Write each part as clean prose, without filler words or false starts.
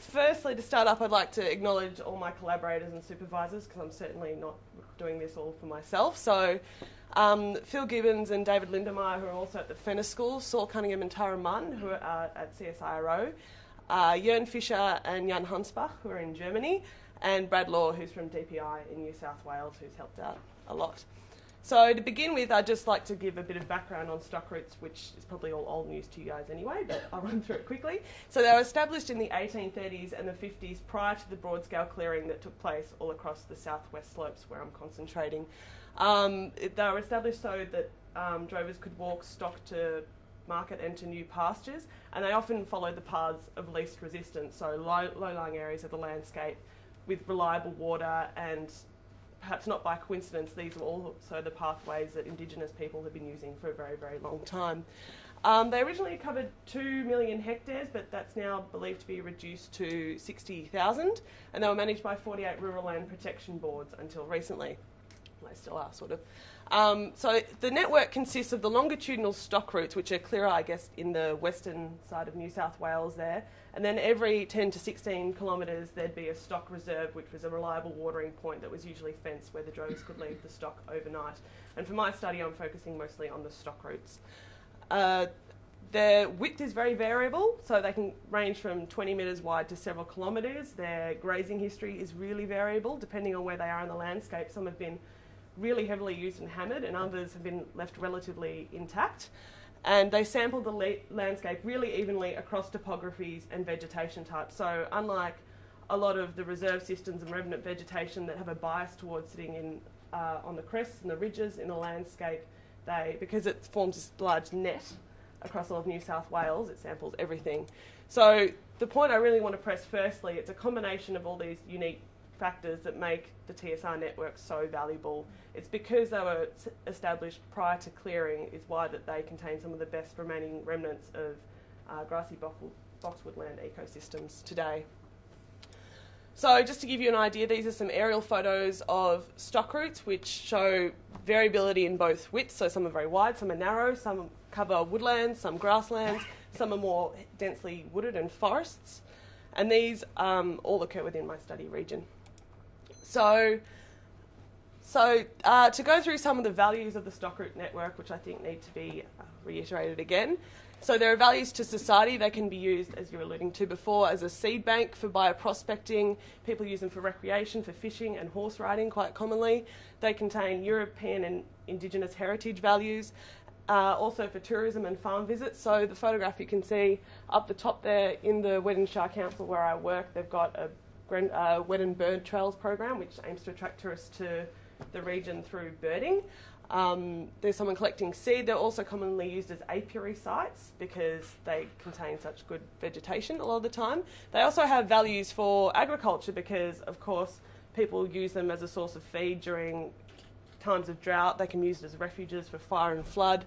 firstly, to start up, I'd like to acknowledge all my collaborators and supervisors, because I'm certainly not doing this all for myself. So Phil Gibbons and David Lindemeyer, who are also at the Fenner School, Saul Cunningham and Tara Munn, who are at CSIRO, Jörn Fischer and Jan Hansbach, who are in Germany, and Brad Law, who's from DPI in New South Wales, who's helped out a lot. So to begin with, I'd just like to give a bit of background on stock routes, which is probably all old news to you guys anyway, but I'll run through it quickly. So they were established in the 1830s and the 50s prior to the broad-scale clearing that took place all across the southwest slopes where I'm concentrating. They were established so that drovers could walk stock to market and to new pastures, and they often followed the paths of least resistance, so low-lying areas of the landscape with reliable water, and perhaps not by coincidence, these were also the pathways that Indigenous people have been using for a very, very long time. They originally covered 2 million hectares, but that's now believed to be reduced to 60,000, and they were managed by 48 rural land protection boards until recently. They still are, sort of. So the network consists of the longitudinal stock routes, which are clearer, I guess, in the western side of New South Wales there. And then every 10 to 16 kilometres, there'd be a stock reserve, which was a reliable watering point that was usually fenced where the drovers could leave the stock overnight. And for my study, I'm focusing mostly on the stock routes. Their width is very variable, so they can range from 20 metres wide to several kilometres. Their grazing history is really variable, depending on where they are in the landscape. Some have been really heavily used and hammered, and others have been left relatively intact. And they sample the landscape really evenly across topographies and vegetation types. So unlike a lot of the reserve systems and remnant vegetation that have a bias towards sitting in on the crests and the ridges in the landscape, because it forms this large net across all of New South Wales, it samples everything. So the point I really want to press firstly, it's a combination of all these unique factors that make the TSR network so valuable. It's because they were established prior to clearing is why that they contain some of the best remaining remnants of grassy boxwood land ecosystems today. So just to give you an idea, these are some aerial photos of stock routes which show variability in both widths. So some are very wide, some are narrow, some cover woodlands, some grasslands, some are more densely wooded and forests. And these all occur within my study region. So to go through some of the values of the stock route network, which I think need to be reiterated again. So there are values to society. They can be used, as you were alluding to before, as a seed bank for bioprospecting. People use them for recreation, for fishing and horse riding quite commonly. They contain European and Indigenous heritage values, also for tourism and farm visits. So the photograph you can see up the top there in the Wed Shire Council where I work, they've got a Wed and Bird Trails program which aims to attract tourists to the region through birding. There's someone collecting seed. They're also commonly used as apiary sites because they contain such good vegetation a lot of the time. They also have values for agriculture because, of course, people use them as a source of feed during times of drought. They can be used as refuges for fire and flood.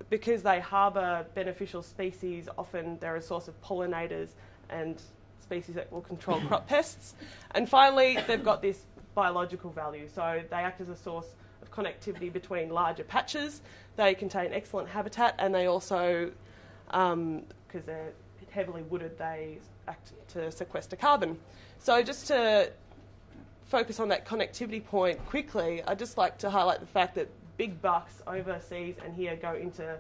Because they harbour beneficial species, often they're a source of pollinators and species that will control crop pests. And finally, they've got this biological value. So they act as a source of connectivity between larger patches. They contain excellent habitat, and they also, because they're heavily wooded, they act to sequester carbon. So just to focus on that connectivity point quickly, I'd just like to highlight the fact that big bucks overseas and here go into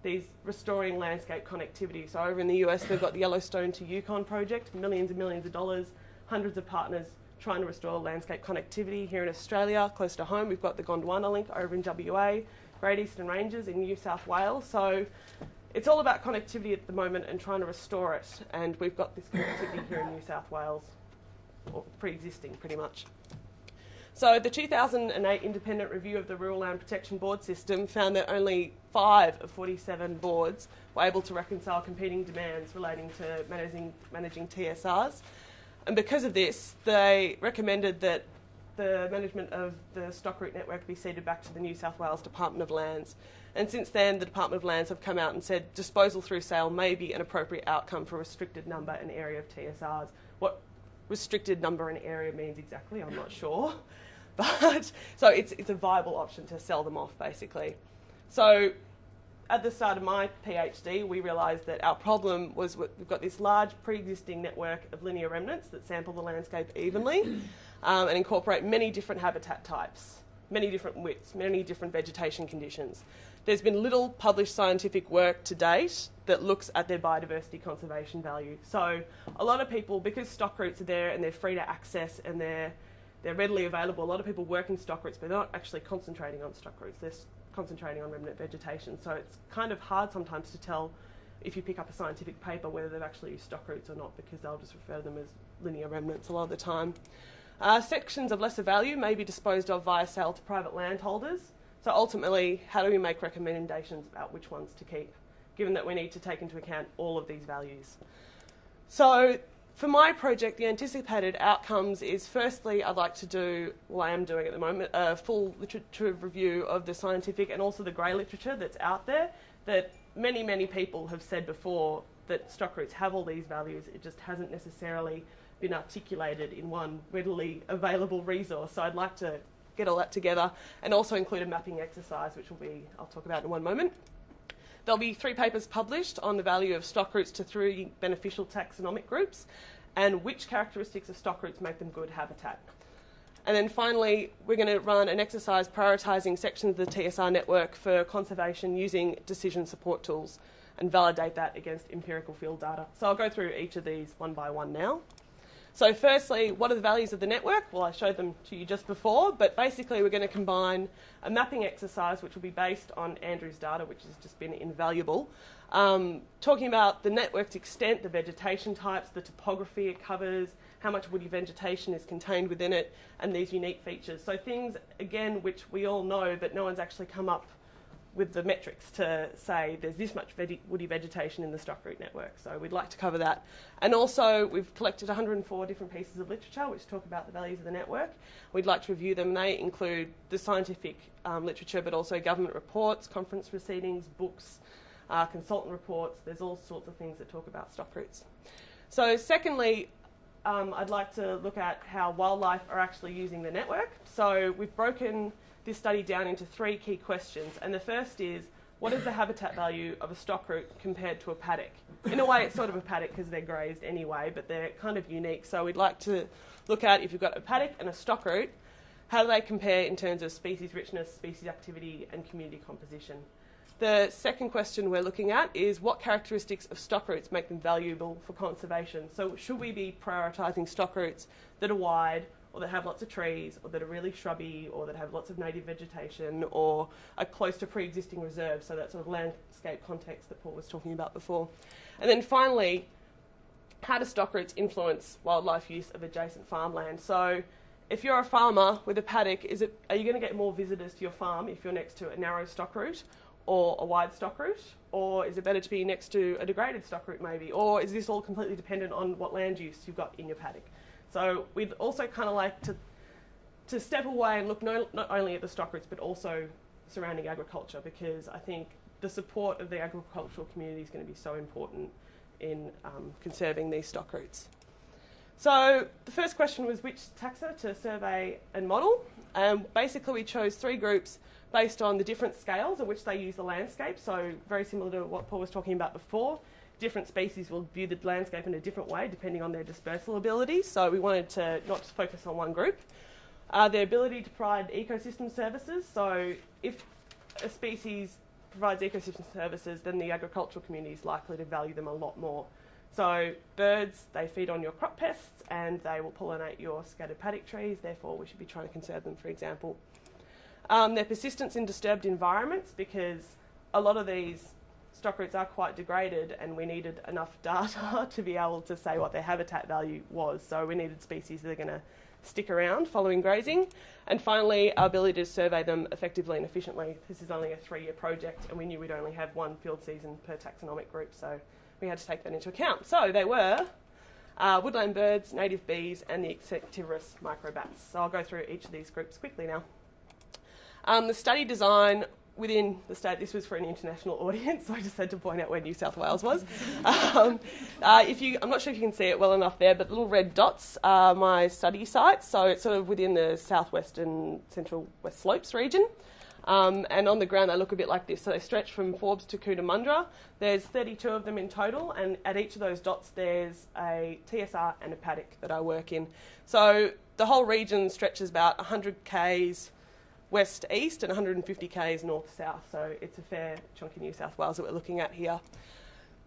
these restoring landscape connectivity. So over in the US, they've got the Yellowstone to Yukon project, millions and millions of dollars, hundreds of partners trying to restore landscape connectivity. Here in Australia, close to home, we've got the Gondwana link over in WA, Great Eastern Ranges in New South Wales. So it's all about connectivity at the moment and trying to restore it. And we've got this connectivity here in New South Wales, or pre-existing pretty much. So the 2008 independent review of the Rural Land Protection Board system found that only 5 of 47 boards were able to reconcile competing demands relating to managing TSRs. And because of this, they recommended that the management of the stock route network be ceded back to the New South Wales Department of Lands. And since then, the Department of Lands have come out and said disposal through sale may be an appropriate outcome for a restricted number and area of TSRs. What restricted number and area means exactly, I'm not sure. But so it's a viable option to sell them off, basically. So at the start of my PhD, we realised that our problem was we've got this large pre-existing network of linear remnants that sample the landscape evenly and incorporate many different habitat types, many different widths, many different vegetation conditions. There's been little published scientific work to date that looks at their biodiversity conservation value. So a lot of people, because stock routes are there and they're free to access and they're readily available, a lot of people work in stock routes, but they're not actually concentrating on stock routes. They're concentrating on remnant vegetation. So it's kind of hard sometimes to tell if you pick up a scientific paper whether they've actually used stock routes or not, because they'll just refer to them as linear remnants a lot of the time. Sections of lesser value may be disposed of via sale to private landholders. So ultimately, how do we make recommendations about which ones to keep, given that we need to take into account all of these values? So for my project, the anticipated outcomes is, firstly, I'd like to do, well, I am doing at the moment, a full literature review of the scientific and also the grey literature that's out there, that many, many people have said before that stock routes have all these values. It just hasn't necessarily been articulated in one readily available resource. So I'd like to get all that together and also include a mapping exercise, which I'll talk about in one moment. There'll be 3 papers published on the value of stock routes to 3 beneficial taxonomic groups and which characteristics of stock routes make them good habitat. And then finally, we're going to run an exercise prioritising sections of the TSR network for conservation using decision support tools and validate that against empirical field data. So I'll go through each of these one by one now. So firstly, what are the values of the network? Well, I showed them to you just before, but basically we're going to combine a mapping exercise which will be based on Andrew's data, which has just been invaluable, talking about the network's extent, the vegetation types, the topography it covers, how much woody vegetation is contained within it, and these unique features. So things, again, which we all know, but no one's actually come up with the metrics to say there's this much woody vegetation in the stock route network. So we'd like to cover that. And also we've collected 104 different pieces of literature which talk about the values of the network. We'd like to review them. They include the scientific literature, but also government reports, conference proceedings, books, consultant reports. There's all sorts of things that talk about stock routes. So secondly, I'd like to look at how wildlife are actually using the network. So we've broken this study down into 3 key questions, and the first is, what is the habitat value of a stock route compared to a paddock? In a way, it's sort of a paddock because they're grazed anyway, but they're kind of unique. So we'd like to look at, if you've got a paddock and a stock route, how do they compare in terms of species richness, species activity, and community composition? The second question we're looking at is, what characteristics of stock routes make them valuable for conservation? So should we be prioritising stock routes that are wide, or that have lots of trees, or that are really shrubby, or that have lots of native vegetation, or are close to pre-existing reserves, so that sort of landscape context that Paul was talking about before. And then finally, how do stock routes influence wildlife use of adjacent farmland? So if you're a farmer with a paddock, are you going to get more visitors to your farm if you're next to a narrow stock route or a wide stock route? Or is it better to be next to a degraded stock route maybe? Or is this all completely dependent on what land use you've got in your paddock? So we'd also kind of like to step away and look not only at the stock routes but also surrounding agriculture, because I think the support of the agricultural community is going to be so important in conserving these stock routes. So the first question was which taxa to survey and model. Basically we chose 3 groups based on the different scales at which they use the landscape, so very similar to what Paul was talking about before. Different species will view the landscape in a different way depending on their dispersal ability, so we wanted to not just focus on one group. Their ability to provide ecosystem services, so if a species provides ecosystem services, then the agricultural community is likely to value them a lot more. So birds, they feed on your crop pests and they will pollinate your scattered paddock trees, therefore we should be trying to conserve them, for example. Their persistence in disturbed environments, because a lot of these stock routes are quite degraded and we needed enough data to be able to say what their habitat value was. So we needed species that are going to stick around following grazing. And finally, our ability to survey them effectively and efficiently. This is only a 3-year project and we knew we'd only have 1 field season per taxonomic group, so we had to take that into account. So they were woodland birds, native bees and the insectivorous microbats. So I'll go through each of these groups quickly now. The study design within the state, this was for an international audience, so I just had to point out where New South Wales was. I'm not sure if you can see it well enough there, but little red dots are my study sites, so it's sort of within the southwest and central west slopes region. And on the ground they look a bit like this. So they stretch from Forbes to Cootamundra. There's 32 of them in total, and at each of those dots there's a TSR and a paddock that I work in. So the whole region stretches about 100 k's west to east and 150 k's north to south. So it's a fair chunk of New South Wales that we're looking at here.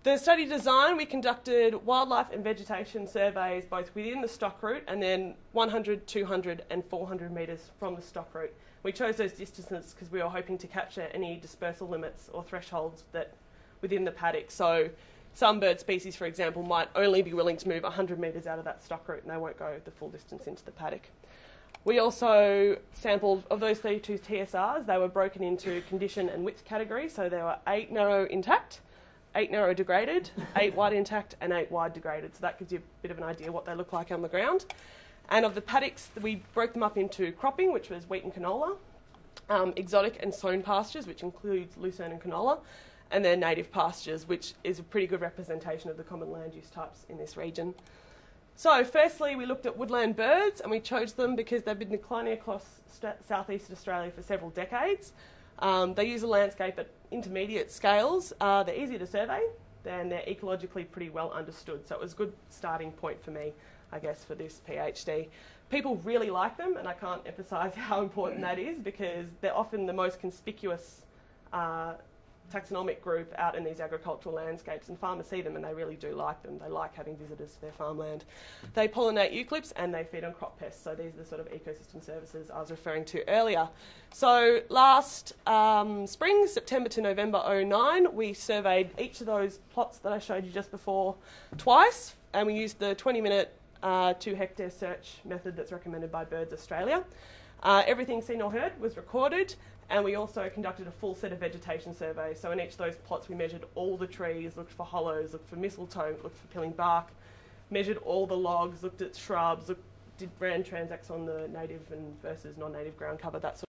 The study design, we conducted wildlife and vegetation surveys both within the stock route and then 100, 200 and 400 metres from the stock route. We chose those distances because we were hoping to capture any dispersal limits or thresholds that within the paddock. So some bird species, for example, might only be willing to move 100 metres out of that stock route and they won't go the full distance into the paddock. We also sampled, of those 32 TSRs, they were broken into condition and width categories. So there were 8 narrow intact, 8 narrow degraded, 8 wide intact and 8 wide degraded. So that gives you a bit of an idea what they look like on the ground. And of the paddocks, we broke them up into cropping, which was wheat and canola, exotic and sown pastures, which includes lucerne and canola, and then native pastures, which is a pretty good representation of the common land use types in this region. So firstly, we looked at woodland birds, and we chose them because they've been declining across southeast Australia for several decades. They use a landscape at intermediate scales. They're easy to survey, and they're ecologically pretty well understood. So it was a good starting point for me, I guess, for this PhD. People really like them, and I can't emphasise how important that is because they're often the most conspicuous taxonomic group out in these agricultural landscapes, and farmers see them and they really do like them. They like having visitors to their farmland. They pollinate eucalypts and they feed on crop pests, so these are the sort of ecosystem services I was referring to earlier. So last spring, September to November 2009, we surveyed each of those plots that I showed you just before twice, and we used the 20-minute 2-hectare search method that's recommended by Birds Australia. Everything seen or heard was recorded, and we also conducted a full set of vegetation surveys. So in each of those plots we measured all the trees, looked for hollows, looked for mistletoe, looked for peeling bark, measured all the logs, looked at shrubs, ran transects on the native and versus non-native ground cover, that sort of